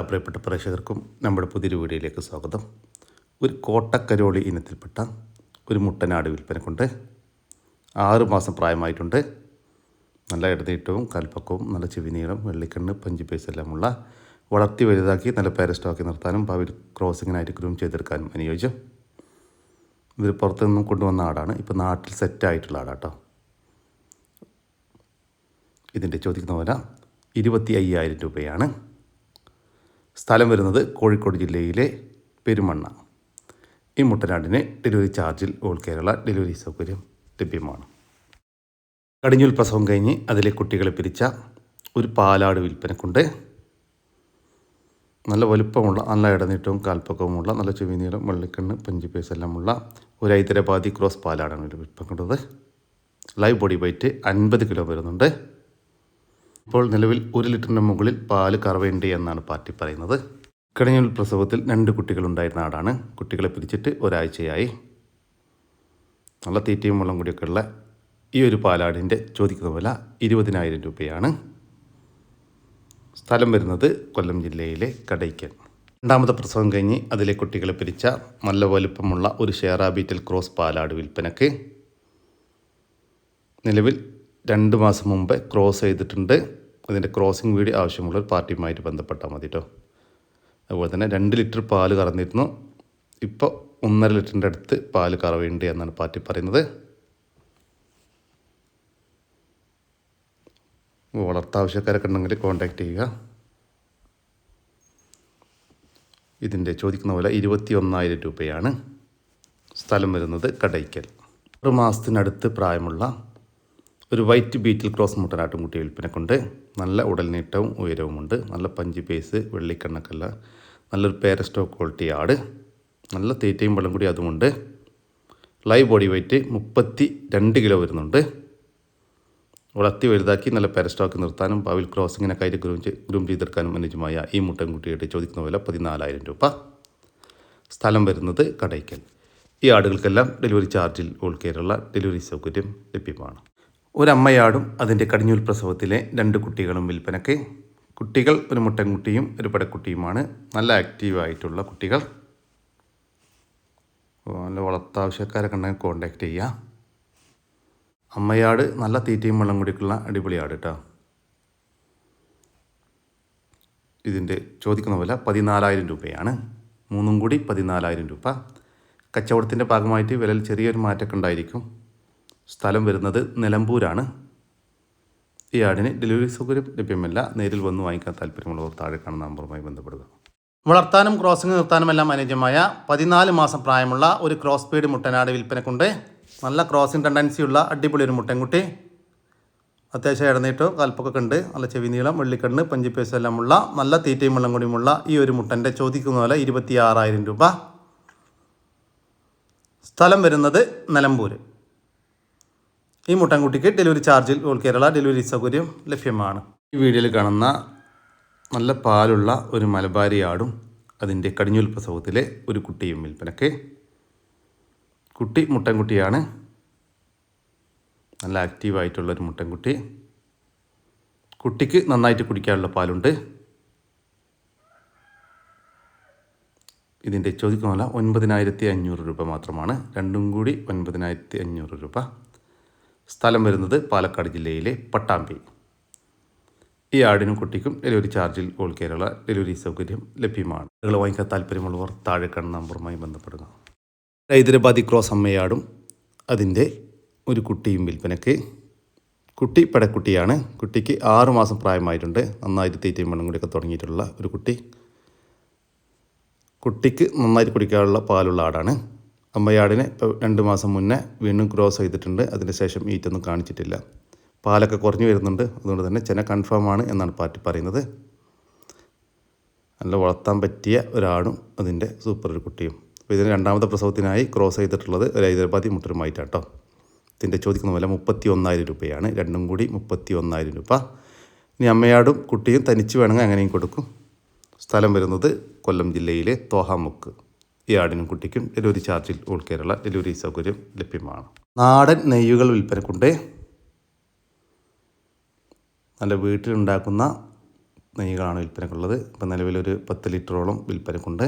പ്രിയപ്പെട്ട പ്രേക്ഷകർക്കും നമ്മുടെ പുതിയൊരു വീഡിയോയിലേക്ക് സ്വാഗതം. ഒരു കോട്ടക്കരോളി ഇനത്തിൽപ്പെട്ട ഒരു മുട്ടനാട് വിൽപ്പനക്കുണ്ട്. 6 മാസം പ്രായമായിട്ടുണ്ട്. നല്ല ഇടനീട്ടവും കൽപ്പക്കവും നല്ല ചെവിനീളം വെള്ളിക്കണ്ണ് പഞ്ചിപ്പേസ് എല്ലാമുള്ള വളർത്തി വലുതാക്കി നല്ല പേരസ്റ്റോക്കി നിർത്താനും ഭാവിയിൽ ക്രോസിങ്ങിനായിട്ട് ഗ്രൂം ചെയ്തെടുക്കാനും അനുയോജ്യം. ഇവർ പുറത്തു നിന്നും കൊണ്ടുവന്ന ആടാണ്. ഇപ്പോൾ നാട്ടിൽ സെറ്റായിട്ടുള്ള ആടാട്ടോ. ഇതിൻ്റെ ചോദിക്കുന്ന വില 25,000 രൂപയാണ്. സ്ഥലം വരുന്നത് കോഴിക്കോട് ജില്ലയിലെ പെരുമണ്ണ. ഈ മുട്ടനാടിന് ഡെലിവറി ചാർജിൽ ഓൾ കേരള ഡെലിവറി സൗകര്യം ലഭ്യമാണ്. കടിഞ്ഞൂൽ പ്രസവം കഴിഞ്ഞ് അതിലെ കുട്ടികളെ പിരിച്ച ഒരു പാലാട് വിൽപ്പനക്കുണ്ട്. നല്ല വലുപ്പമുള്ള നല്ല ഇടനീട്ടവും കാൽപ്പക്കവുമുള്ള നല്ല ചെവിനീളം വെള്ളിക്കണ്ണ് പഞ്ചിപ്പേസ് എല്ലാമുള്ള ഒരു ഹൈദരാബാദി ക്രോസ് പാലാടാണ് ഒരു വിൽപ്പനക്കുന്നത്. ലൈവ് ബോഡി വെയ്റ്റ് 50 കിലോ വരുന്നുണ്ട്. ഇപ്പോൾ നിലവിൽ 1 ലിറ്ററിന് മുകളിൽ പാല് കറവേണ്ടി എന്നാണ് പാർട്ടി പറയുന്നത്. കടിഞ്ഞൂൽ പ്രസവത്തിൽ 2 കുട്ടികളുണ്ടായിരുന്ന ആടാണ്. കുട്ടികളെ പിരിച്ചിട്ട് ഒരാഴ്ചയായി. നല്ല തീറ്റയും വെള്ളം കൂടിയൊക്കെ ഉള്ള ഈ ഒരു പാലാടിൻ്റെ ചോദിക്കുന്ന വില 20,000 രൂപയാണ്. സ്ഥലം വരുന്നത് കൊല്ലം ജില്ലയിലെ കടയ്ക്കൽ. രണ്ടാമത്തെ പ്രസവം കഴിഞ്ഞ് അതിലെ കുട്ടികളെ പിരിച്ച നല്ല വലുപ്പമുള്ള ഒരു ഷേറാ ബീറ്റൽ ക്രോസ് പാലാട് വിൽപ്പനക്ക്. നിലവിൽ 2 മാസം മുമ്പ് ക്രോസ് ചെയ്തിട്ടുണ്ട്. അതിൻ്റെ ക്രോസിംഗ് വീഡിയോ ആവശ്യമുള്ള ഒരു പാർട്ടിയുമായിട്ട് ബന്ധപ്പെട്ടാൽ മതി കേട്ടോ. അതുപോലെ തന്നെ 2 ലിറ്റർ പാല് കറന്നിരുന്നു. ഇപ്പോൾ 1.5 ലിറ്ററിൻ്റെ അടുത്ത് പാല് കറവേണ്ടി എന്നാണ് പാർട്ടി പറയുന്നത്. വളർത്താവശ്യക്കാരൊക്കെ ഉണ്ടെങ്കിൽ കോൺടാക്റ്റ് ചെയ്യുക. ഇതിൻ്റെ ചോദിക്കുന്ന വില 21,000 രൂപയാണ്. സ്ഥലം വരുന്നത് കടയ്ക്കൽ. 6 മാസത്തിനടുത്ത് പ്രായമുള്ള ഒരു വൈറ്റ് ബീറ്റിൽ ക്രോസ് മുട്ടനാട്ടുംകുട്ടി വിൽപ്പനക്കുണ്ട്. നല്ല ഉടൽനീട്ടവും ഉയരവുമുണ്ട്. നല്ല പഞ്ചി പേസ് വെള്ളിക്കണ്ണക്കല്ല നല്ലൊരു പേരസ്റ്റോ ക്വാളിറ്റി ആട്. നല്ല തീറ്റയും വെള്ളം കൂടി അതുമുണ്ട്. ലൈവ് ബോഡി വെയ്റ്റ് 32 കിലോ വരുന്നുണ്ട്. വളർത്തി വലുതാക്കി നല്ല പേരസ്റ്റോക്ക് നിർത്താനും ഭാവിയിൽ ക്രോസിങ്ങിനൊക്കെ ആയിട്ട് ഗ്രൂം ചെയ്തെടുക്കാനും അനുയോജ്യമായ ഈ മുട്ടൻകുട്ടിയുടെ ചോദിക്കുന്ന വില 14,000 രൂപ. സ്ഥലം വരുന്നത് കടയ്ക്കൽ. ഈ ആടുകൾക്കെല്ലാം ഡെലിവറി ചാർജിൽ ഓൾ കേരള ഡെലിവറി സൗകര്യം ലഭ്യമാണ്. ഒരമ്മയാടും അതിൻ്റെ കടിഞ്ഞൂൽ പ്രസവത്തിലെ 2 കുട്ടികളും വിൽപ്പനയ്ക്ക്. കുട്ടികൾ ഒരു മുട്ടൻകുട്ടിയും ഒരു പടക്കുട്ടിയുമാണ്. നല്ല ആക്റ്റീവായിട്ടുള്ള കുട്ടികൾ. നല്ല വളർത്താവശ്യക്കാരൊക്കെ ഉണ്ടെങ്കിൽ കോൺടാക്റ്റ് ചെയ്യുക. അമ്മയാട് നല്ല തീറ്റയും വെള്ളം കൂടിയൊക്കെയുള്ള അടിപൊളി ആട് കേട്ടോ. ഇതിൻ്റെ ചോദിക്കുന്ന വില 14,000 രൂപയാണ്. 3 കൂടി 14,000 രൂപ. കച്ചവടത്തിൻ്റെ ഭാഗമായിട്ട് വിലയിൽ ചെറിയൊരു മാറ്റമൊക്കെ ഉണ്ടായിരിക്കും. സ്ഥലം വരുന്നത് നിലമ്പൂരാണ്. ഈ ആടിന് ഡെലിവറി സൗകര്യം ലഭ്യമല്ല. നേരിൽ വന്ന് വാങ്ങിക്കാൻ താല്പര്യമുള്ളവർ താഴെ കാണുന്ന നമ്പറുമായി ബന്ധപ്പെടുക. വളർത്താനും ക്രോസിംഗ് നിർത്താനും എല്ലാം അനുയോജ്യമായ 14 മാസം പ്രായമുള്ള ഒരു ക്രോസ് ബീഡ് മുട്ടനാട് വിൽപ്പനക്കുണ്ട്. നല്ല ക്രോസിംഗ് ടെൻഡൻസിയുള്ള അടിപൊളി ഒരു മുട്ടൻകുട്ടി. അത്യാവശ്യം ഇടനീട്ടോ കാൽപ്പൊക്കെ ഉണ്ട്. നല്ല ചെവി നീളം വെള്ളിക്കണ്ണ് പഞ്ചിപ്പേസ് എല്ലാമുള്ള നല്ല തീറ്റയും വെള്ളം കൂടിയുമുള്ള ഈ ഒരു മുട്ടൻ്റെ ചോദിക്കുന്ന പോലെ 26,000 രൂപ. സ്ഥലം വരുന്നത് നിലമ്പൂർ. ഈ മുട്ടൻകുട്ടിക്ക് ഡെലിവറി ചാർജിൽ ഓൾ കേരള ഡെലിവറി സൗകര്യം ലഭ്യമാണ്. ഈ വീഡിയോയിൽ കാണുന്ന നല്ല പാലുള്ള ഒരു മലബാരി ആടും അതിൻ്റെ കടിഞ്ഞൂൽ പ്രസവത്തിലെ ഒരു കുട്ടിയും വിൽപ്പനയ്ക്ക്. കുട്ടി മുട്ടൻകുട്ടിയാണ്. നല്ല ആക്റ്റീവായിട്ടുള്ളൊരു മുട്ടൻകുട്ടി. കുട്ടിക്ക് നന്നായിട്ട് കുടിക്കാനുള്ള പാലുണ്ട്. ഇതിൻ്റെ ചോദിക്കുന്ന വില 9,500 രൂപ മാത്രമാണ്. രണ്ടും കൂടി 9,500 രൂപ. സ്ഥലം വരുന്നത് പാലക്കാട് ജില്ലയിലെ പട്ടാമ്പി. ഈ ആടിനും കുട്ടിക്കും ഡെലിവറി ചാർജിൽ ഓൾ കേരള ഡെലിവറി സൗകര്യം ലഭ്യമാണ്. നിങ്ങൾ വാങ്ങിക്കാൻ താല്പര്യമുള്ളവർ താഴെ കാണുന്ന നമ്പറുമായി ബന്ധപ്പെടുക. ഹൈദരാബാദി ക്രോസ് അമ്മയാടും അതിൻ്റെ ഒരു കുട്ടിയും വിൽപ്പനയ്ക്ക്. കുട്ടി പടക്കുട്ടിയാണ്. കുട്ടിക്ക് 6 മാസം പ്രായമായിട്ടുണ്ട്. നന്നായിട്ട് തീറ്റയും വെള്ളം കൂടിയൊക്കെ തുടങ്ങിയിട്ടുള്ള ഒരു കുട്ടി. കുട്ടിക്ക് നന്നായിട്ട് കുടിക്കാനുള്ള പാലുള്ള ആടാണ്. അമ്മയാടിനെ ഇപ്പോൾ 2 മാസം മുന്നേ വീണ്ടും ക്രോസ് ചെയ്തിട്ടുണ്ട്. അതിന് ശേഷം ഈറ്റൊന്നും കാണിച്ചിട്ടില്ല. പാലൊക്കെ കുറഞ്ഞു വരുന്നുണ്ട്. അതുകൊണ്ട് തന്നെ ചെന കൺഫേമാണ് എന്നാണ് പാർട്ടി പറയുന്നത്. നല്ല വളർത്താൻ പറ്റിയ ഒരാടും അതിൻ്റെ സൂപ്പർ ഒരു കുട്ടിയും. അപ്പോൾ ഇതിന് 2ാമത്തെ പ്രസവത്തിനായി ക്രോസ് ചെയ്തിട്ടുള്ളത് ഒരു ഹൈദരാബാദി മുട്ടരുമായിട്ടാട്ടോ. ഇതിൻ്റെ ചോദിക്കുന്ന വില 31,000 രൂപയാണ്. രണ്ടും കൂടി 31,000 രൂപ. ഇനി അമ്മയാടും കുട്ടിയും തനിച്ച് വേണമെങ്കിൽ അങ്ങനെയും കൊടുക്കും. സ്ഥലം വരുന്നത് കൊല്ലം ജില്ലയിലെ തോഹാമുക്ക്. ഈ ആടിനും കുട്ടിക്കും ഡെലിവറി ചാർജിൽ ഓൾ കേരള ഡെലിവറി സൗകര്യം ലഭ്യമാണ്. നാടൻ നെയ്യുകൾ വിൽപ്പനക്കുണ്ട്. നല്ല വീട്ടിലുണ്ടാക്കുന്ന നെയ്കളാണ് വിൽപ്പനക്കുള്ളത്. ഇപ്പം നിലവിലൊരു 10 ലിറ്ററോളം വിൽപ്പനക്കുണ്ട്.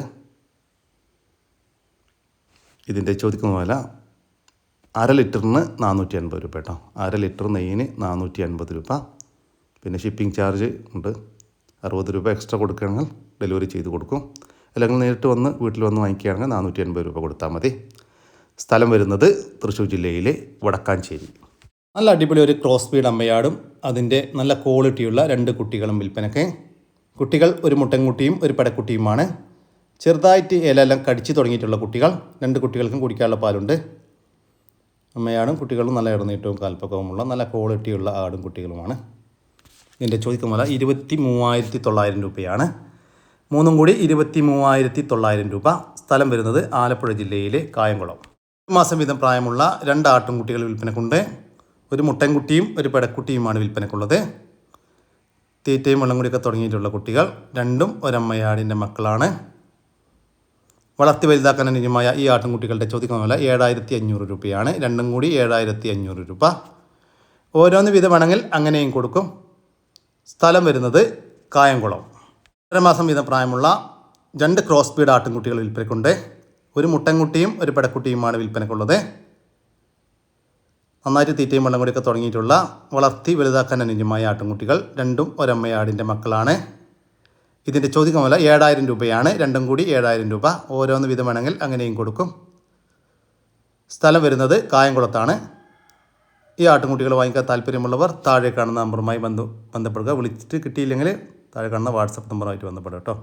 ഇതിൻ്റെ ചോദിക്കുന്ന വില 1/2 ലിറ്ററിന് 480 രൂപ കേട്ടോ. 1/2 ലിറ്റർ നെയ്യിന് 480 രൂപ. പിന്നെ ഷിപ്പിംഗ് ചാർജ് ഉണ്ട്. 60 രൂപ എക്സ്ട്രാ കൊടുക്കുകയാണെങ്കിൽ ഡെലിവറി ചെയ്ത് കൊടുക്കും. അല്ലെങ്കിൽ നേരിട്ട് വന്ന് വീട്ടിൽ വന്ന് വാങ്ങിക്കുകയാണെങ്കിൽ 480 രൂപ കൊടുത്താൽ മതി. സ്ഥലം വരുന്നത് തൃശ്ശൂർ ജില്ലയിലെ വടക്കാഞ്ചേരി. നല്ല അടിപൊളി ഒരു ക്രോസ് ബീഡ് അമ്മയാടും അതിൻ്റെ നല്ല ക്വാളിറ്റിയുള്ള 2 കുട്ടികളും വിൽപ്പനയ്ക്ക്. കുട്ടികൾ ഒരു മുട്ടൻകുട്ടിയും ഒരു പെടക്കുട്ടിയുമാണ്. ചെറുതായിട്ട് ഇലയെല്ലാം കടിച്ചു തുടങ്ങിയിട്ടുള്ള കുട്ടികൾ. 2 കുട്ടികൾക്കും കുടിക്കാനുള്ള പാലുണ്ട്. അമ്മയാടും കുട്ടികളും നല്ല ഇടനീട്ടവും കാൽപ്പക്കവുമുള്ള നല്ല ക്വാളിറ്റിയുള്ള ആടും കുട്ടികളുമാണ്. ഇതിൻ്റെ ചോദിക്കുന്ന വില 23,900 രൂപയാണ്. മൂന്നും കൂടി 23,900 രൂപ. സ്ഥലം വരുന്നത് ആലപ്പുഴ ജില്ലയിലെ കായംകുളം. 1 മാസം വീതം പ്രായമുള്ള 2 ആട്ടിൻകുട്ടികൾ വിൽപ്പനക്കുണ്ട്. ഒരു മുട്ടൻകുട്ടിയും ഒരു പെടക്കുട്ടിയുമാണ് വിൽപ്പനക്കുള്ളത്. തീറ്റയും വെള്ളം കൂടിയൊക്കെ തുടങ്ങിയിട്ടുള്ള കുട്ടികൾ. 2ഉം ഒരമ്മയാടിൻ്റെ മക്കളാണ്. വളർത്തി വലുതാക്കാൻ അനുയോജ്യമായ ഈ ആട്ടിൻകുട്ടികളുടെ ചോദിക്കുന്ന വില 7,500 രൂപയാണ്. 2ഉം കൂടി 7,500 രൂപ. ഓരോന്ന് വീതമാണെങ്കിൽ അങ്ങനെയും കൊടുക്കും. സ്ഥലം വരുന്നത് കായംകുളം. 1 മാസം വീതം പ്രായമുള്ള 2 ക്രോസ് ബീഡ് ആട്ടിൻകുട്ടികൾ വിൽപ്പനക്കുണ്ട്. ഒരു മുട്ടൻകുട്ടിയും ഒരു പെടക്കുട്ടിയുമാണ് വിൽപ്പനക്കുള്ളത്. നന്നായിട്ട് തീറ്റയും വെള്ളം കൂടിയൊക്കെ തുടങ്ങിയിട്ടുള്ള വളർത്തി വലുതാക്കാൻ അനുയോജ്യമായ ആട്ടിൻകുട്ടികൾ. 2ഉം ഒരമ്മയാടിൻ്റെ മക്കളാണ്. ഇതിൻ്റെ ചോദിക്കുന്ന വില 7,000 രൂപയാണ്. 2ഉം കൂടി 7,000 രൂപ. ഓരോന്ന് വീതം വേണമെങ്കിൽ അങ്ങനെയും കൊടുക്കും. സ്ഥലം വരുന്നത് കായംകുളത്താണ്. ഈ ആട്ടിൻകുട്ടികൾ വാങ്ങിക്കാൻ താല്പര്യമുള്ളവർ താഴെ കാണുന്ന നമ്പറുമായി ബന്ധപ്പെടുക. വിളിച്ചിട്ട് കിട്ടിയില്ലെങ്കിൽ താഴെ കാണുന്ന വാട്സപ്പ് നമ്പറുമായിട്ട് ബന്ധപ്പെടുക കേട്ടോ.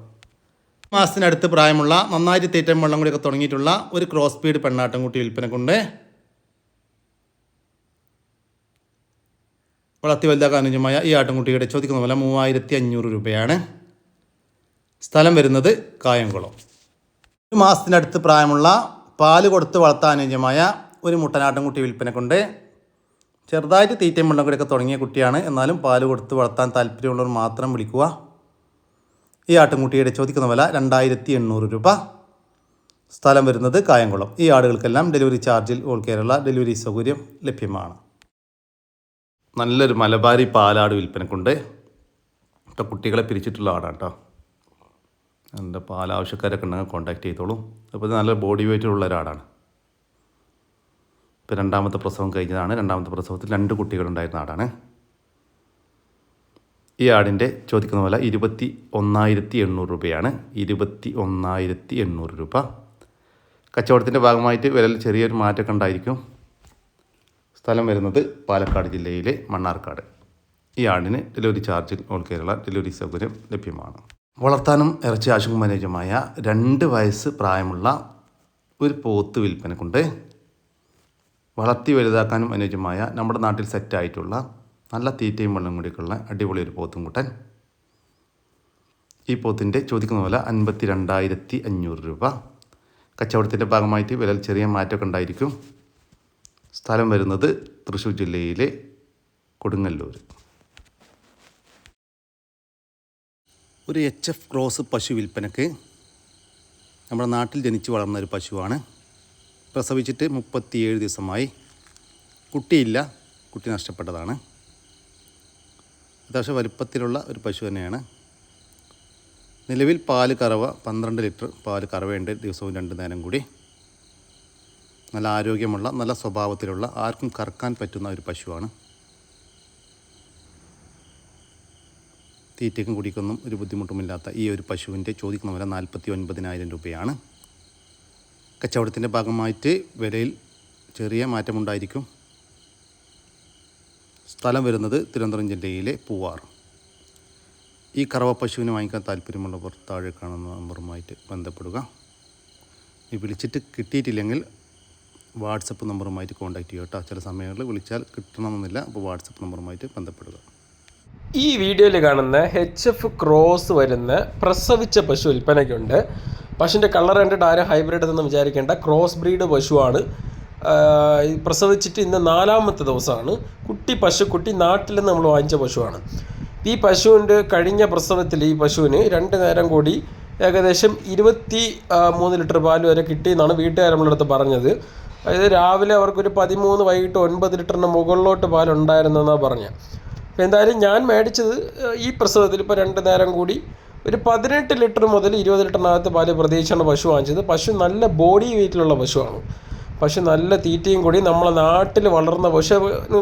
മാസത്തിനടുത്ത് പ്രായമുള്ള നന്നായിട്ട് തീറ്റയും വെള്ളം കൂടിയൊക്കെ തുടങ്ങിയിട്ടുള്ള ഒരു ക്രോസ് ബീഡ് പെണ്ണാട്ടിൻകുട്ടി വിൽപ്പനക്കുണ്ട്. വളർത്തി വലുതാക്കാൻ അനുയോജ്യമായ ഈ ആട്ടിൻകുട്ടിയുടെ ചോദിക്കുന്ന വില 3,500 രൂപയാണ്. സ്ഥലം വരുന്നത് കായംകുളം. 1 മാസത്തിനടുത്ത് പ്രായമുള്ള പാല് കൊടുത്ത് വളർത്താൻ അനുയോജ്യമായ ഒരു മുട്ടനാട്ടിൻകുട്ടി വിൽപ്പനക്കുണ്ട്. ചെറുതായിട്ട് തീറ്റയും വെള്ളം കൂടിയൊക്കെ തുടങ്ങിയ കുട്ടിയാണ്. എന്നാലും പാല് കൊടുത്ത് വളർത്താൻ താല്പര്യമുള്ളവർ മാത്രം വിളിക്കുക. ഈ ആട്ടിൻകുട്ടിയുടെ ചോദിക്കുന്ന വില 2,800 രൂപ. സ്ഥലം വരുന്നത് കായംകുളം. ഈ ആടുകൾക്കെല്ലാം ഡെലിവറി ചാർജിൽ ഓൾ കേരള ഡെലിവറി സൗകര്യം ലഭ്യമാണ്. നല്ലൊരു മലബാരി പാലാട് വിൽപ്പനക്കുണ്ട് കേട്ടോ. കുട്ടികളെ പിരിച്ചിട്ടുള്ള ആടാണ് കേട്ടോ. എൻ്റെ പാലാവശ്യക്കാരൊക്കെ ഉണ്ടെങ്കിൽ കോൺടാക്ട് ചെയ്തോളൂ. അപ്പോൾ ഇത് നല്ല ബോഡി വെയിറ്റുള്ള ഒരാടാണ്. ഇപ്പോൾ 2ാമത്തെ പ്രസവം കഴിഞ്ഞതാണ്. 2ാമത്തെ പ്രസവത്തിൽ 2 കുട്ടികളുണ്ടായിരുന്ന ആടാണ്. ഈ ആടിൻ്റെ ചോദിക്കുന്ന വില 21,800 രൂപയാണ്. 21,800 രൂപ. കച്ചവടത്തിൻ്റെ ഭാഗമായിട്ട് വിലയിൽ ചെറിയൊരു മാറ്റമൊക്കെ ഉണ്ടായിരിക്കും. സ്ഥലം വരുന്നത് പാലക്കാട് ജില്ലയിലെ മണ്ണാർക്കാട്. ഈ ആടിന് ഡെലിവറി ചാർജിൽ ഓൾ കേരള ഡെലിവറി സൗകര്യം ലഭ്യമാണ്. വളർത്താനും ഇറച്ചി ആവശ്യവും അനുയോജ്യമായ 2 വയസ്സ് പ്രായമുള്ള ഒരു പോത്ത് വിൽപ്പനക്കുണ്ട്. വളർത്തി വലുതാക്കാനും അനുയോജ്യമായ നമ്മുടെ നാട്ടിൽ സെറ്റായിട്ടുള്ള നല്ല തീറ്റയും വെള്ളം കൂടിയൊക്കെയുള്ള അടിപൊളി ഒരു പോത്തും കുട്ടൻ. ഈ പോത്തിൻ്റെ ചോദിക്കുന്ന വില 52,500 രൂപ. കച്ചവടത്തിൻ്റെ ഭാഗമായിട്ട് വിലയിൽ ചെറിയ മാറ്റമൊക്കെ ഉണ്ടായിരിക്കും. സ്ഥലം വരുന്നത് തൃശ്ശൂർ ജില്ലയിലെ കൊടുങ്ങല്ലൂർ. ഒരു HF ക്രോസ് പശു വിൽപ്പനക്ക്. നമ്മുടെ നാട്ടിൽ ജനിച്ച് വളർന്ന ഒരു പശുവാണ്. പ്രസവിച്ചിട്ട് 37 ദിവസമായി. കുട്ടിയില്ല, കുട്ടി നഷ്ടപ്പെട്ടതാണ്. അത്യാവശ്യം വലുപ്പത്തിലുള്ള ഒരു പശു തന്നെയാണ്. നിലവിൽ പാല് കറവ 12 ലിറ്റർ പാല് കറവയുണ്ട് ദിവസവും 2 നേരം കൂടി. നല്ല ആരോഗ്യമുള്ള നല്ല സ്വഭാവത്തിലുള്ള ആർക്കും കറക്കാൻ പറ്റുന്ന ഒരു പശുവാണ്. തീറ്റയ്ക്കും കുടിക്കൊന്നും ഒരു ബുദ്ധിമുട്ടുമില്ലാത്ത ഈ ഒരു പശുവിൻ്റെ ചോദിക്കുന്ന വില 49,000 രൂപയാണ്. കച്ചവടത്തിൻ്റെ ഭാഗമായിട്ട് വിലയിൽ ചെറിയ മാറ്റമുണ്ടായിരിക്കും. സ്ഥലം വരുന്നത് തിരുവനന്തപുരം ജില്ലയിലെ പൂവാർ. ഈ കറവ പശുവിനെ വാങ്ങിക്കാൻ താല്പര്യമുള്ളവർ താഴെ കാണുന്ന നമ്പറുമായിട്ട് ബന്ധപ്പെടുക. ഈ വിളിച്ചിട്ട് കിട്ടിയിട്ടില്ലെങ്കിൽ വാട്സപ്പ് നമ്പറുമായിട്ട് കോൺടാക്റ്റ് ചെയ്യുക കേട്ടോ. ചില സമയങ്ങളിൽ വിളിച്ചാൽ കിട്ടണമെന്നില്ല. അപ്പോൾ വാട്സപ്പ് നമ്പറുമായിട്ട് ബന്ധപ്പെടുക. ഈ വീഡിയോയിൽ കാണുന്ന HF ക്രോസ് വരുന്ന പ്രസവിച്ച പശു വിൽപ്പനയ്ക്കുണ്ട്. പശുവിൻ്റെ കളർ കണ്ടിട്ട് ആരും ഹൈബ്രിഡ് എന്ന് വിചാരിക്കേണ്ട. ക്രോസ് ബ്രീഡ് പശുവാണ്. പ്രസവിച്ചിട്ട് ഇന്ന് 4ാമത്തെ ദിവസമാണ്. കുട്ടി നാട്ടിൽ നിന്ന് നമ്മൾ വാങ്ങിച്ച പശുവാണ്. ഈ പശുവിൻ്റെ കഴിഞ്ഞ പ്രസവത്തിൽ ഈ പശുവിന് 2 നേരം കൂടി ഏകദേശം 23 ലിറ്റർ പാൽ വരെ കിട്ടിയെന്നാണ് വീട്ടുകാർ നമ്മളടുത്ത് പറഞ്ഞത്. അതായത് രാവിലെ അവർക്കൊരു 13, വൈകിട്ട് 9 ലിറ്ററിന് മുകളിലോട്ട് പാലുണ്ടായിരുന്നെന്നാണ് പറഞ്ഞത്. അപ്പോൾ എന്തായാലും ഞാൻ മേടിച്ചത് ഈ പ്രസവത്തിൽ ഇപ്പോൾ 2 നേരം കൂടി ഒരു 18 ലിറ്റർ മുതൽ 20 ലിറ്ററിനകത്ത് പാല് പ്രതീക്ഷിച്ചാണ് പശു വാങ്ങിച്ചത്. പശു നല്ല ബോഡി വെയിറ്റിലുള്ള പശുവാണ്. പശു നല്ല തീറ്റയും കൂടി നമ്മളെ നാട്ടിൽ വളർന്ന പശു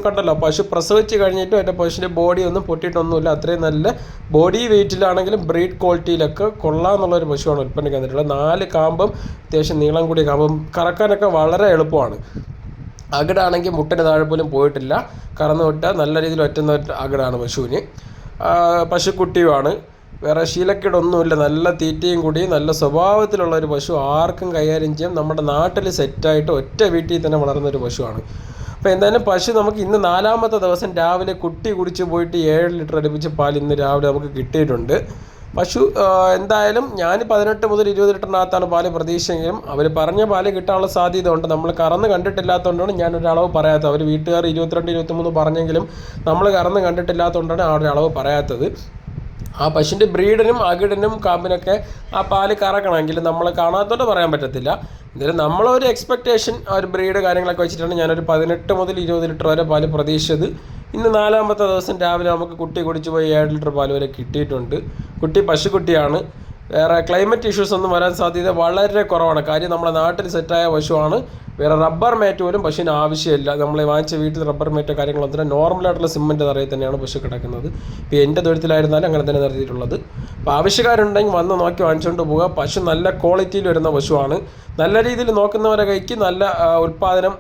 കണ്ടല്ലോ. പശു പ്രസവിച്ച് കഴിഞ്ഞിട്ടും എൻ്റെ പശുവിൻ്റെ ബോഡി ഒന്നും പൊട്ടിയിട്ടൊന്നുമില്ല. അത്രയും നല്ല ബോഡി വെയിറ്റിലാണെങ്കിലും ബ്രീഡ് ക്വാളിറ്റിയിലൊക്കെ കൊള്ളാമെന്നുള്ളൊരു പശുവാണ് ഉൽപ്പന്നയ്ക്ക് വന്നിട്ടുള്ളത്. 4 കാമ്പും അത്യാവശ്യം നീളം കൂടിയ കാമ്പും കറക്കാനൊക്കെ വളരെ എളുപ്പമാണ്. അകിടാണെങ്കിൽ മുട്ടിന് താഴെ പോലും പോയിട്ടില്ല. കറന്നു വിട്ടാൽ നല്ല രീതിയിൽ ഒറ്റുന്ന അകിടാണ് പശുവിന്. പശുക്കുട്ടിയുമാണ്. വേറെ ശീലക്കേടൊന്നുമില്ല. നല്ല തീറ്റയും കൂടി നല്ല സ്വഭാവത്തിലുള്ള ഒരു പശു, ആർക്കും കൈകാര്യം ചെയ്യാം. നമ്മുടെ നാട്ടിൽ സെറ്റായിട്ട് ഒറ്റ വീട്ടിൽ തന്നെ വളർന്നൊരു പശുവാണ്. അപ്പോൾ എന്തായാലും പശു നമുക്ക് ഇന്ന് 4ാമത്തെ ദിവസം രാവിലെ കുട്ടി കുടിച്ച് പോയിട്ട് 7 ലിറ്റർ അടുപ്പിച്ച് പാൽ ഇന്ന് രാവിലെ നമുക്ക് കിട്ടിയിട്ടുണ്ട്. പശു എന്തായാലും ഞാൻ 18 മുതൽ 20 ലിറ്ററിനകത്താണ് പാല് പ്രതീക്ഷിച്ചെങ്കിലും അവർ പറഞ്ഞ പാല് കിട്ടാനുള്ള സാധ്യത ഉണ്ട്. നമ്മൾ കറന്ന് കണ്ടിട്ടില്ലാത്തതുകൊണ്ടാണ് ഞാനൊരു അളവ് പറയാത്തത്. അവർ വീട്ടുകാർ 22, 23 പറഞ്ഞെങ്കിലും നമ്മൾ കറന്ന് കണ്ടിട്ടില്ലാത്തതുകൊണ്ടാണ് ആ ഒരു അളവ് പറയാത്തത്. ആ പശുവിൻ്റെ ബ്രീഡിനും അകിടിനും കാമ്പിനൊക്കെ ആ പാല് കറക്കണമെങ്കിൽ നമ്മൾ കാണാത്തതുകൊണ്ട് പറയാൻ പറ്റത്തില്ല. എന്തായാലും നമ്മളൊരു എക്സ്പെക്റ്റേഷൻ ആ ഒരു ബ്രീഡ് കാര്യങ്ങളൊക്കെ വെച്ചിട്ടാണ് ഞാനൊരു 18 മുതൽ 20 ലിറ്റർ വരെ പാല് പ്രതീക്ഷിച്ചത്. ഇന്ന് 4ാമത്തെ ദിവസം രാവിലെ നമുക്ക് കുട്ടി കുടിച്ച് പോയി 7 ലിറ്റർ പാല് വരെ കിട്ടിയിട്ടുണ്ട്. കുട്ടി പശുക്കുട്ടിയാണ്. വേറെ ക്ലൈമറ്റ് ഇഷ്യൂസ് ഒന്നും വരാൻ സാധ്യത വളരെ കുറവാണ്. കാര്യം നമ്മുടെ നാട്ടിൽ സെറ്റായ പശുവാണ്. വേറെ റബ്ബർ മാറ്റ് പോലും പശുവിന് ആവശ്യമില്ല. നമ്മൾ വാങ്ങിച്ച വീട്ടിൽ റബ്ബർ മാറ്റോ കാര്യങ്ങളൊന്നും നോർമലായിട്ടുള്ള സിമെൻറ്റ് തറയിൽ തന്നെയാണ് പശു കിടക്കുന്നത്. ഇപ്പോൾ എൻ്റെ തൊഴുത്തിലായിരുന്നാലും അങ്ങനെ തന്നെ നടത്തിയിട്ടുള്ളത്. അപ്പോൾ ആവശ്യക്കാരുണ്ടെങ്കിൽ വന്ന് നോക്കി വാങ്ങിച്ചുകൊണ്ട് പോവുക. പശു നല്ല ക്വാളിറ്റിയിൽ വരുന്ന പശുവാണ്. നല്ല രീതിയിൽ നോക്കുന്നവരെ കൈക്ക് നല്ല ഉൽപ്പാദനം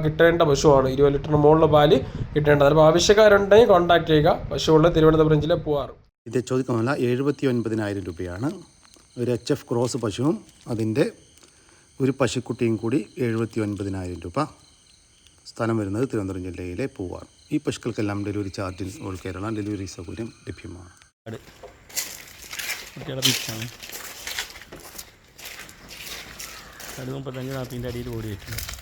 കിട്ടേണ്ട പശുവാണ്. 20 ലിറ്ററിന് മുകളിൽ പാല് കിട്ടേണ്ടത്. അപ്പോൾ ആവശ്യക്കാരുണ്ടെങ്കിൽ കോൺടാക്ട് ചെയ്യുക. പശുവുള്ള തിരുവനന്തപുരം ജില്ല പൂവാറ്. ഇത് ചോദിക്കാമല്ല 79,000 രൂപയാണ്. ഒരു HF ക്രോസ് പശുവും അതിൻ്റെ ഒരു പശുക്കുട്ടിയും കൂടി 79,000 രൂപ. സ്ഥലം വരുന്നത് തിരുവനന്തപുരം ജില്ലയിലെ പൂവാണ്. ഈ പശുക്കൾക്കെല്ലാം ഡെലിവറി ചാർജിൽ ഓൾ കേരള ഡെലിവറി സൗകര്യം ലഭ്യമാണ്. കുട്ടികളെ പിച്ചാണ് 35-40 അടിയിൽ ഓടി വെച്ചിട്ടുണ്ട്.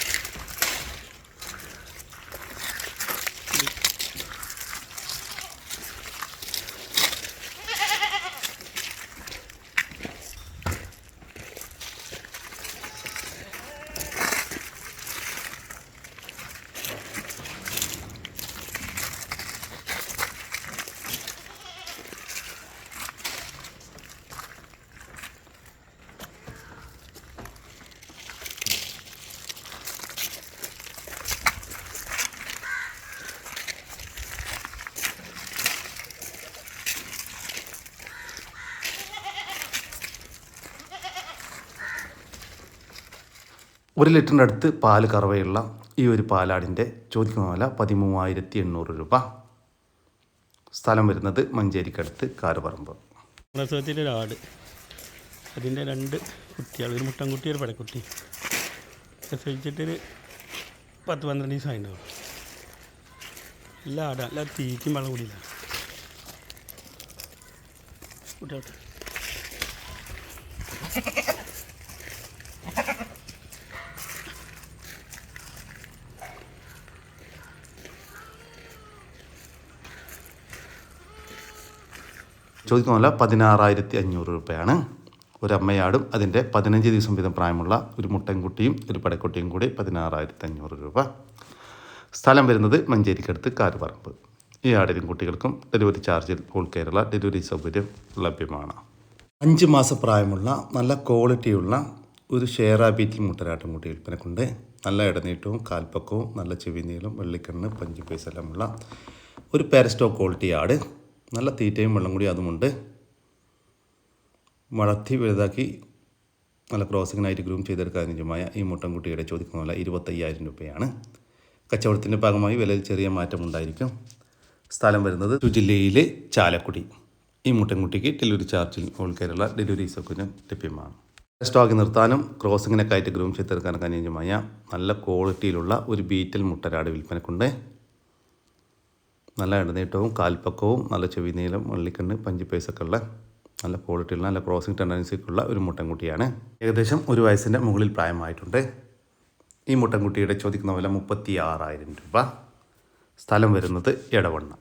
ഒരു ലിറ്ററിൻ്റെ അടുത്ത് പാല് കറവയുള്ള ഈ ഒരു പാലാടിൻ്റെ ചോദിക്കുന്ന വില 13,800 രൂപ. സ്ഥലം വരുന്നത് മഞ്ചേരിക്കടുത്ത് കാരപറമ്പ്. പ്രസവത്തിലൊരാട്, അതിൻ്റെ 2 കുട്ടികൾ, ഒരു മുട്ടൻകുട്ടി ഒരു പടക്കുട്ടി. പ്രസവിച്ചിട്ടൊരു 10-12 ദിവസമായി ഉണ്ടാവും. എല്ലാ ആടാ, എല്ലാ തീറ്റയും വെള്ളം കൂടിയില്ല. കുട്ടികൾക്ക് ചോദിക്കുന്നില്ല 16,500 രൂപയാണ്. ഒരമ്മയാടും അതിൻ്റെ 15 ദിവസം വീതം പ്രായമുള്ള ഒരു മുട്ടൻകുട്ടിയും ഒരു പടക്കുട്ടിയും കൂടി 16,500 രൂപ. സ്ഥലം വരുന്നത് മഞ്ചേരിക്കടുത്ത് കാരപറമ്പ്. ഈ ആടിനും കുട്ടികൾക്കും ഡെലിവറി ചാർജിൽ ഓൾ കേരള ഡെലിവറി സൗകര്യം ലഭ്യമാണ്. 5 മാസം പ്രായമുള്ള നല്ല ക്വാളിറ്റിയുള്ള ഒരു ഷേറ ബീറ്റിൽ മുട്ടനാട്ടും കുട്ടി വിൽപ്പനക്കുണ്ട്. നല്ല ഇടനീട്ടവും കാൽപ്പക്കവും നല്ല ചെവി നീളം വെള്ളിക്കണ്ണ് പഞ്ച് പൈസ എല്ലാമുള്ള ഒരു പാരസ്റ്റോ ക്വാളിറ്റി ആട്. നല്ല തീറ്റയും വെള്ളം കൂടി അതുമുണ്ട്. വളർത്തി വലുതാക്കി നല്ല ക്രോസിങ്ങിനായിട്ട് ഗ്രൂം ചെയ്തെടുക്കാൻ അനുയോജ്യമായ ഈ മുട്ടൻകുട്ടിയുടെ ചോദിക്കുന്ന വില 25,000 രൂപയാണ്. കച്ചവടത്തിൻ്റെ ഭാഗമായി വിലയിൽ ചെറിയ മാറ്റമുണ്ടായിരിക്കും. സ്ഥലം വരുന്നത് ജില്ലയിലെ ചാലക്കുടി. ഈ മുട്ടൻകുട്ടിക്ക് ഡെലിവറി ചാർജിൽ ഓൾ കേരള ഡെലിവറി സൗകര്യം ലഭ്യമാണ്. സ്റ്റോക്ക് നിർത്താനും ക്രോസിങ്ങിനൊക്കെ ആയിട്ട് ഗ്രൂം ചെയ്തെടുക്കാനൊക്കെ അനുയോജ്യമായ നല്ല ക്വാളിറ്റിയിലുള്ള ഒരു ബീറ്റൽ മുട്ടനാട് വിൽപ്പനക്കുണ്ട്. നല്ല ഇടനീട്ടവും കാൽപ്പക്കവും നല്ല ചെവി നീളം വെള്ളിക്കണ്ണ് പഞ്ച് പൈസൊക്കെ ഉള്ള നല്ല ക്വാളിറ്റിയുള്ള നല്ല ക്രോസിംഗ് ടെൻഡൻസിക്കുള്ള ഒരു മുട്ടൻകുട്ടിയാണ്. ഏകദേശം 1 വയസ്സിൻ്റെ മുകളിൽ പ്രായമായിട്ടുണ്ട്. ഈ മുട്ടൻകുട്ടിയുടെ ചോദിക്കുന്ന വില 36,000 രൂപ. സ്ഥലം വരുന്നത് എടവണ്ണ.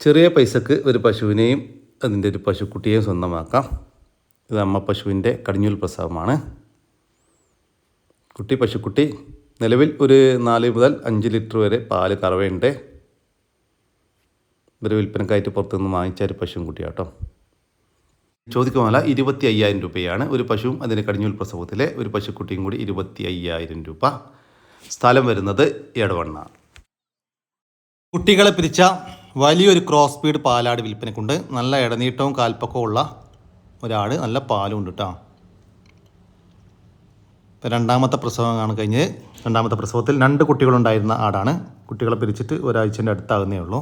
ചെറിയ പൈസക്ക് ഒരു പശുവിനെയും അതിൻ്റെ ഒരു പശുക്കുട്ടിയെയും സ്വന്തമാക്കാം. ഇത് അമ്മ പശുവിൻ്റെ കടിഞ്ഞൂൽ പ്രസവമാണ്. പശുക്കുട്ടി നിലവിൽ ഒരു 4 മുതൽ 5 ലിറ്റർ വരെ പാല് കറവയുണ്ട്. ഇവർ വിൽപ്പനക്കായിട്ട് പുറത്തുനിന്ന് വാങ്ങിച്ച ഒരു പശുവും കുട്ടിയാട്ടോ. ചോദിക്കുന്ന 25,000 രൂപയാണ്. ഒരു പശുവും അതിന് കടിഞ്ഞൂൽ പ്രസവത്തിലെ ഒരു പശുക്കുട്ടിയും കൂടി 25,000 രൂപ. സ്ഥലം വരുന്നത് എടവണ്ണ. കുട്ടികളെ പിരിച്ച വലിയൊരു ക്രോസ് ബീഡ് പാലാട് വിൽപ്പനക്കുണ്ട്. നല്ല ഇടനീട്ടവും കാൽപ്പക്കവും ഉള്ള ഒരാട്, നല്ല പാലും ഉണ്ട് കേട്ടോ. ഇപ്പം രണ്ടാമത്തെ പ്രസവമാണ് കഴിഞ്ഞ്. രണ്ടാമത്തെ പ്രസവത്തിൽ 2 കുട്ടികളുണ്ടായിരുന്ന ആടാണ്. കുട്ടികളെ പിരിച്ചിട്ട് ഒരാഴ്ചൻ്റെ അടുത്താകുന്നേ ഉള്ളൂ.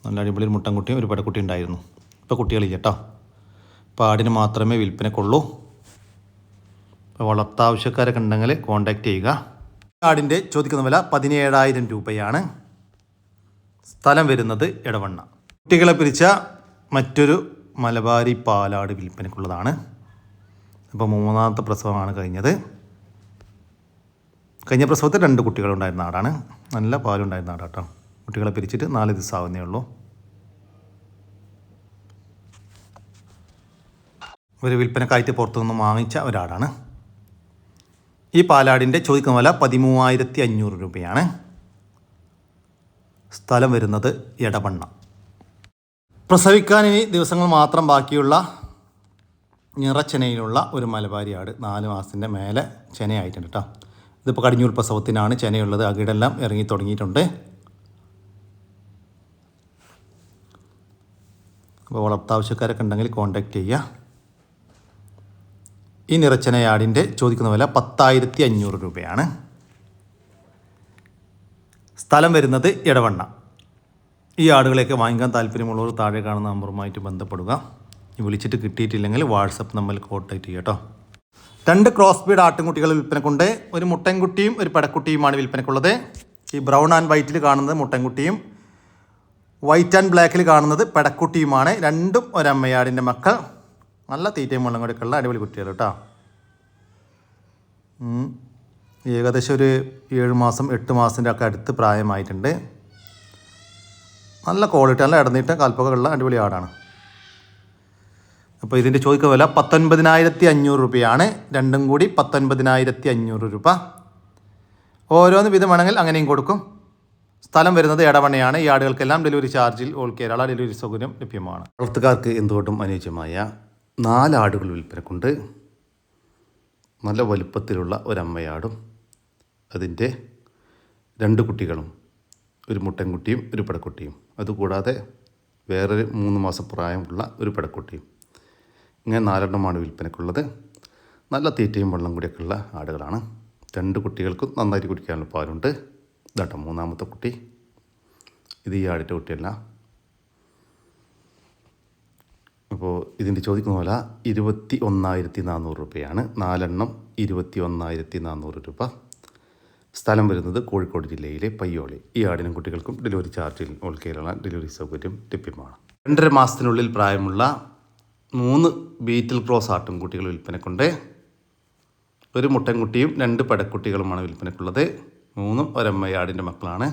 നല്ല അടിപൊളി ഒരു മുട്ടൻകുട്ടിയും ഒരു പടക്കുട്ടി ഉണ്ടായിരുന്നു. ഇപ്പോൾ കുട്ടികളില്ല കേട്ടോ. ഇപ്പോൾ ആടിന് മാത്രമേ വിൽപ്പനക്കുള്ളൂ. ഇപ്പോൾ വളർത്താവശ്യക്കാരൊക്കെ ഉണ്ടെങ്കിൽ കോൺടാക്റ്റ് ചെയ്യുക. ആടിൻ്റെ ചോദിക്കുന്ന വില 17,000 രൂപയാണ്. സ്ഥലം വരുന്നത് എടവണ്ണ. കുട്ടികളെ പിരിച്ച മറ്റൊരു മലബാരി പാലാട് വിൽപ്പനക്കുള്ളതാണ്. ഇപ്പോൾ 3ാമത്തെ പ്രസവമാണ് കഴിഞ്ഞത്. കഴിഞ്ഞ പ്രസവത്തിൽ 2 കുട്ടികളുണ്ടായിരുന്ന ആടാണ്. നല്ല പാലുണ്ടായിരുന്ന ആടാട്ടോ. കുട്ടികളെ പിരിച്ചിട്ട് 4 ദിവസം ആവുന്നേ ഉള്ളൂ. ഒരു വിൽപ്പനക്കായിട്ട് പുറത്തുനിന്ന് വാങ്ങിച്ച ഒരാടാണ്. ഈ പാലാടിൻ്റെ ചോദിക്കുന്ന വില 13,500 രൂപയാണ്. സ്ഥലം വരുന്നത് എടവണ്ണ. പ്രസവിക്കാൻ ഇനി ദിവസങ്ങൾ മാത്രം ബാക്കിയുള്ള നിറച്ചെനയിലുള്ള ഒരു മലബാരി ആട്. 4 മാസത്തിൻ്റെ മേലെ ചെനയായിട്ടുണ്ട് കേട്ടോ. ഇതിപ്പോൾ കടിഞ്ഞൂൽ പ്രസവത്തിനാണ് ചെനയുള്ളത്. അകിടെല്ലാം ഇറങ്ങി തുടങ്ങിയിട്ടുണ്ട്. അപ്പോൾ വളർത്താവശ്യക്കാരൊക്കെ ഉണ്ടെങ്കിൽ കോൺടാക്റ്റ് ചെയ്യുക. ഈ നിറച്ചെനയാടിൻ്റെ ചോദിക്കുന്ന വില 10,500 രൂപയാണ്. സ്ഥലം വരുന്നത് എടവണ്ണ. ഈ ആടുകളെയൊക്കെ വാങ്ങിക്കാൻ താല്പര്യമുള്ളവർ താഴെ കാണുന്ന നമ്പറുമായിട്ട് ബന്ധപ്പെടുക. വിളിച്ചിട്ട് കിട്ടിയിട്ടില്ലെങ്കിൽ വാട്സപ്പ് നമ്പറിൽ കോൺടാക്റ്റ് ചെയ്യുക കേട്ടോ. 2 ക്രോസ് ബീഡ് ആട്ടിൻകുട്ടികൾ വിൽപ്പനക്കുണ്ട്. ഒരു മുട്ടൻകുട്ടിയും ഒരു പടക്കുട്ടിയുമാണ് വിൽപ്പനക്കുള്ളത്. ഈ ബ്രൗൺ ആൻഡ് വൈറ്റിൽ കാണുന്നത് മുട്ടൻകുട്ടിയും വൈറ്റ് ആൻഡ് ബ്ലാക്കിൽ കാണുന്നത് പടക്കുട്ടിയുമാണ്. രണ്ടും ഒരമ്മയാടിൻ്റെ മക്കൾ. നല്ല തീറ്റയും വെള്ളം കൂടെയൊക്കെ ഉള്ള അടിപൊളി കുട്ടികൾ കേട്ടോ. ഏകദേശം ഒരു 7 മാസം 8 മാസത്തിൻ്റെ ഒക്കെ അടുത്ത് പ്രായമായിട്ടുണ്ട്. നല്ല ക്വാളിറ്റി, നല്ല ഇടനീട്ടം കാൽപ്പൊക്കെ ഉള്ള അടിപൊളി ആടാണ്. അപ്പോൾ ഇതിൻ്റെ ചോദിക്കുന്ന വില 19,500 രൂപയാണ്. രണ്ടും കൂടി 19,500 രൂപ. ഓരോന്ന് വിധം വേണമെങ്കിൽ അങ്ങനെയും കൊടുക്കും. സ്ഥലം വരുന്നത് എടവണ്ണയാണ്. ഈ ആടുകൾക്കെല്ലാം ഡെലിവറി ചാർജിൽ ഓൾ കേരള ഡെലിവറി സൗകര്യം ലഭ്യമാണ്. വളർത്തുകാർക്ക് എന്തുകൊണ്ടും അനുയോജ്യമായ 4 ആടുകൾ വിൽപ്പനക്കുണ്ട്. നല്ല വലുപ്പത്തിലുള്ള ഒരമ്മയാടും അതിൻ്റെ 2 കുട്ടികളും, ഒരു മുട്ടൻകുട്ടിയും ഒരു പടക്കുട്ടിയും, അതുകൂടാതെ വേറൊരു 3 മാസം പ്രായമുള്ള ഒരു പടക്കുട്ടിയും. ഇങ്ങനെ 4 എണ്ണമാണ് വിൽപ്പനക്കുള്ളത്. നല്ല തീറ്റയും വെള്ളം കൂടിയൊക്കെ ഉള്ള ആടുകളാണ്. 2 കുട്ടികൾക്കും നന്നായിട്ട് കുടിക്കാനുള്ള പാലുണ്ട്. ഇതാട്ടോ 3ാമത്തെ കുട്ടി. ഇത് ഈ ആടിൻ്റെ കുട്ടിയല്ല. അപ്പോൾ ഇതിൻ്റെ ചോദിക്കുന്ന വില 21,400 രൂപയാണ്. 4 എണ്ണം 21,400 രൂപ. സ്ഥലം വരുന്നത് കോഴിക്കോട് ജില്ലയിലെ പയ്യോളി. ഈ ആടിനും കുട്ടികൾക്കും ഡെലിവറി ചാർജിൽ ഓൾ കേരള ഡെലിവറി സൗകര്യം ലഭ്യമാണ്. 2.5 മാസത്തിനുള്ളിൽ പ്രായമുള്ള 3 ബീറ്റിൽ ക്രോസ് ആട്ടിൻകുട്ടികൾ വിൽപ്പനക്കുണ്ട്. ഒരു മുട്ടൻകുട്ടിയും 2 പടക്കുട്ടികളുമാണ് വിൽപ്പനക്കുള്ളത്. 3ഉം ഒരമ്മയാടിൻ്റെ മക്കളാണ്.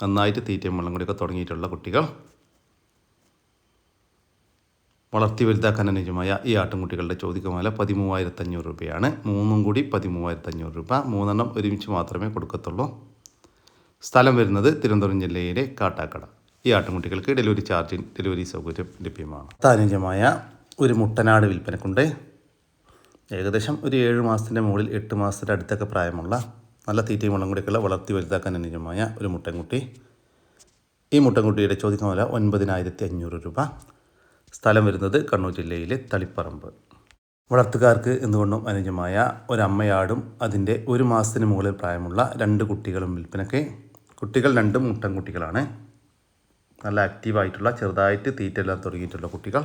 നന്നായിട്ട് തീറ്റയും വെള്ളം കൂടിയൊക്കെ തുടങ്ങിയിട്ടുള്ള കുട്ടികൾ. വളർത്തി വലുതാക്കാൻ അനുയോജ്യമായ ഈ ആട്ടിൻകുട്ടികളുടെ ചോദിക്കുന്ന വില 13,500 രൂപയാണ്. 3ഉം കൂടി 13,500 രൂപ. 3 എണ്ണം ഒരുമിച്ച് മാത്രമേ കൊടുക്കത്തുള്ളൂ. സ്ഥലം വരുന്നത് തിരുവനന്തപുരം ജില്ലയിലെ കാട്ടാക്കട. ഈ ആട്ടിൻകുട്ടികൾക്ക് ഡെലിവറി ചാർജിൽ ഡെലിവറി സൗകര്യം ലഭ്യമാണ്. അനുയോജ്യമായ ഒരു മുട്ടനാട് വിൽപ്പനക്കുണ്ട്. ഏകദേശം ഒരു 7 മാസത്തിൻ്റെ മുകളിൽ 8 മാസത്തിൻ്റെ അടുത്തൊക്കെ പ്രായമുള്ള നല്ല തീറ്റയും വെള്ളം കൂടിയൊക്കെയുള്ള വളർത്തി വലുതാക്കാൻ അനുയോജ്യമായ ഒരു മുട്ടൻകുട്ടി. ഈ മുട്ടൻകുട്ടിയുടെ ചോദിക്കുന്ന വില 9,500 രൂപ. സ്ഥലം വരുന്നത് കണ്ണൂർ ജില്ലയിലെ തളിപ്പറമ്പ്. വളർത്തുകാർക്ക് എന്തുകൊണ്ടും അനുയോജ്യമായ ഒരമ്മയാടും അതിൻ്റെ 1 മാസത്തിന് മുകളിൽ പ്രായമുള്ള 2 കുട്ടികളും വിൽപ്പനയ്ക്ക്. കുട്ടികൾ 2 മുട്ടൻകുട്ടികളാണ്. നല്ല ആക്റ്റീവായിട്ടുള്ള ചെറുതായിട്ട് തീറ്റെല്ലാം തുടങ്ങിയിട്ടുള്ള കുട്ടികൾ.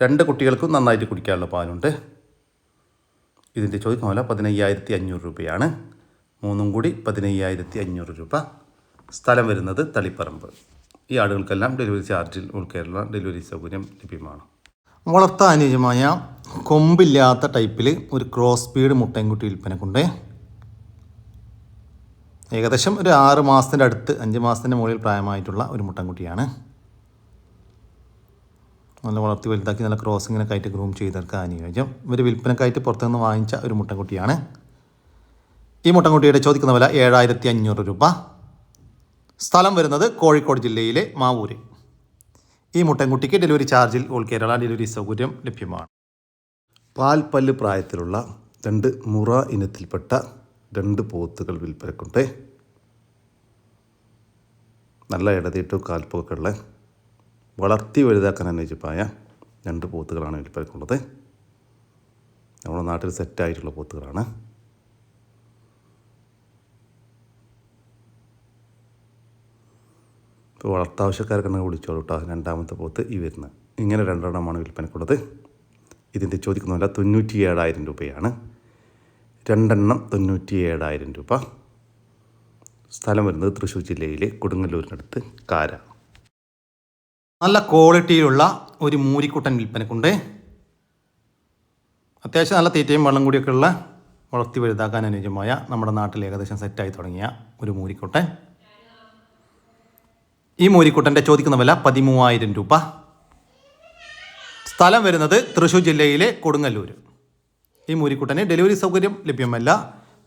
2 കുട്ടികൾക്കും നന്നായിട്ട് കുടിക്കാനുള്ള പാലുണ്ട്. ഇതിൻ്റെ ചോദിക്കുന്ന വില 15,500 രൂപയാണ്. 3ഉം കൂടി 15,500 രൂപ. സ്ഥലം വരുന്നത് തളിപ്പറമ്പ്. ഈ ആടുകൾക്കെല്ലാം ഡെലിവറി ചാർജിൽ ഓൾ കേരള ഡെലിവറി സൗകര്യം ലഭ്യമാണ്. വളർത്താൻ അനുയോജ്യമായ കൊമ്പില്ലാത്ത ടൈപ്പിൽ ഒരു ക്രോസ് ബീഡ് മുട്ടൻകുട്ടി വിൽപ്പനക്കുണ്ട്. ഏകദേശം ഒരു 6 മാസത്തിൻ്റെ അടുത്ത് 5 മാസത്തിൻ്റെ മുകളിൽ പ്രായമായിട്ടുള്ള ഒരു മുട്ടൻകുട്ടിയാണ്. നല്ല വളർത്തി വലുതാക്കി നല്ല ക്രോസിങ്ങിനൊക്കെ ആയിട്ട് ഗ്രൂം ചെയ്തെടുക്കാൻ അനുയോജ്യം. ഇവർ വിൽപ്പനക്കായിട്ട് പുറത്തുനിന്ന് വാങ്ങിച്ച ഒരു മുട്ടൻകുട്ടിയാണ്. ഈ മുട്ടൻകുട്ടിയുടെ ചോദിക്കുന്ന വില 7,500 രൂപ. സ്ഥലം വരുന്നത് കോഴിക്കോട് ജില്ലയിലെ മാവൂര്. ഈ മുട്ടൻകുട്ടിക്ക് ഡെലിവറി ചാർജിൽ ഓൾ കേരള ഡെലിവറി സൗകര്യം ലഭ്യമാണ്. പാൽപ്പല്ല് പ്രായത്തിലുള്ള 2 മുറ ഇനത്തിൽപ്പെട്ട 2 പോത്തുകൾ വിൽപ്പനക്കുണ്ട്. നല്ല ഇടതീട്ടും കാൽപ്പൊക്കെ ഉള്ള വളർത്തി വലുതാക്കാൻ അനുയോജ്യമായ 2 പോത്തുകളാണ് വിൽപ്പനക്കുള്ളത്. നമ്മുടെ നാട്ടിൽ സെറ്റായിട്ടുള്ള പോത്തുകളാണ്. ഇപ്പോൾ വളർത്താവശ്യക്കാർക്കെന്നെ വിളിച്ചോളൂ കേട്ടോ. 2ാമത്തെ പോത്ത് ഈ വരുന്നത്. ഇങ്ങനെ 2 എണ്ണമാണ് വിൽപ്പനക്കുള്ളത്. ഇതിൻ്റെ ചോദിക്കുന്ന വില 97,000 രൂപയാണ്. 2 എണ്ണം 97,000 രൂപ. സ്ഥലം വരുന്നത് തൃശ്ശൂർ ജില്ലയിലെ കൊടുങ്ങല്ലൂരിനടുത്ത് കാര. നല്ല ക്വാളിറ്റിയിലുള്ള ഒരു മൂരിക്കുട്ടൻ വിൽപ്പനക്കുണ്ട്. അത്യാവശ്യം നല്ല തീറ്റയും വെള്ളം കൂടിയൊക്കെ ഉള്ള വളർത്തി വലുതാക്കാൻ അനുയോജ്യമായ നമ്മുടെ നാട്ടിൽ ഏകദേശം സെറ്റായി തുടങ്ങിയ ഒരു മൂരിക്കുട്ടൻ. ഈ മൂരിക്കുട്ടൻ്റെ ചോദിക്കുന്ന വില 13,000 രൂപ. സ്ഥലം വരുന്നത് തൃശ്ശൂർ ജില്ലയിലെ കൊടുങ്ങല്ലൂർ. ഈ മൂരിക്കുട്ടന് ഡെലിവറി സൗകര്യം ലഭ്യമല്ല.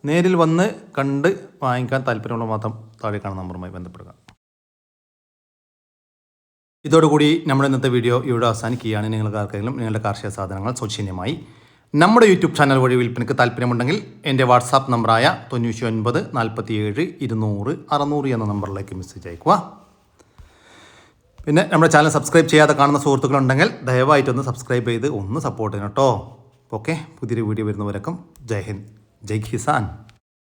നേരിൽ വന്ന് കണ്ട് വാങ്ങിക്കാൻ താല്പര്യമുള്ള മാത്രം താഴെ കാണുന്ന നമ്പറുമായി ബന്ധപ്പെടുക. ഇതോടുകൂടി നമ്മുടെ ഇന്നത്തെ വീഡിയോ ഇവിടെ അവസാനിക്കുകയാണ്. നിങ്ങൾക്ക് ആർക്കെങ്കിലും നിങ്ങളുടെ കാർഷിക സാധനങ്ങൾ സൗജന്യമായി നമ്മുടെ യൂട്യൂബ് ചാനൽ വഴി വിൽപ്പനയ്ക്ക് താല്പര്യമുണ്ടെങ്കിൽ എൻ്റെ വാട്സാപ്പ് നമ്പറായ 99 47 200 600 എന്ന നമ്പറിലേക്ക് മെസ്സേജ് അയക്കുക. പിന്നെ നമ്മുടെ ചാനൽ സബ്സ്ക്രൈബ് ചെയ്യാതെ കാണുന്ന സുഹൃത്തുക്കളുണ്ടെങ്കിൽ ദയവായിട്ടൊന്ന് സബ്സ്ക്രൈബ് ചെയ്ത് ഒന്ന് സപ്പോർട്ട് ചെയ്യണം കേട്ടോ. ഓക്കെ, പുതിയൊരു വീഡിയോ വരുന്നവരേക്കും ജയ് ഹിന്ദ്, ജയ് കിസാൻ.